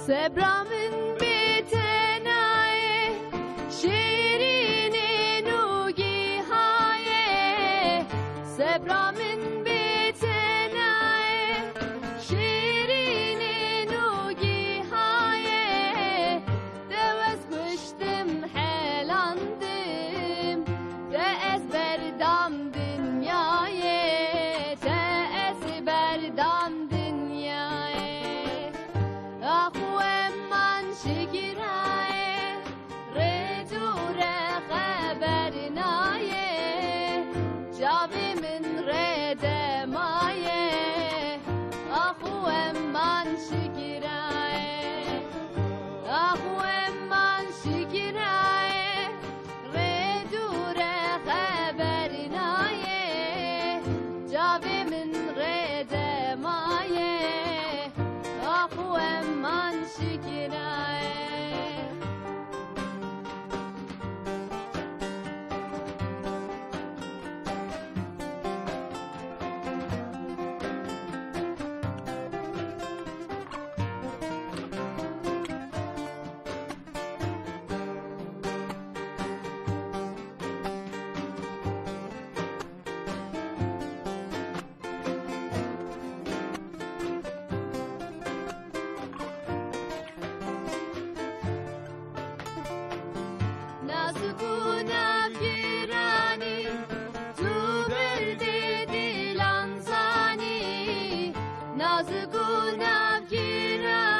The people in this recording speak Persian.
سبرامن بیتنای شیرین نوگی های سبرامن بیتنای شیرین نوگی های دوز گشتم حلاندم دز بردم دنیای دز بردم دنیای آخوام من شگرای ردور خبر نایه جاوی من رد مایه آخوام من شگرای آخوام من شگرای ردور خبر نایه جاوی من رد مایه آخوام من شگرای نازگونم گیرانی تو برده دیلان زانی نازگونم گیرانی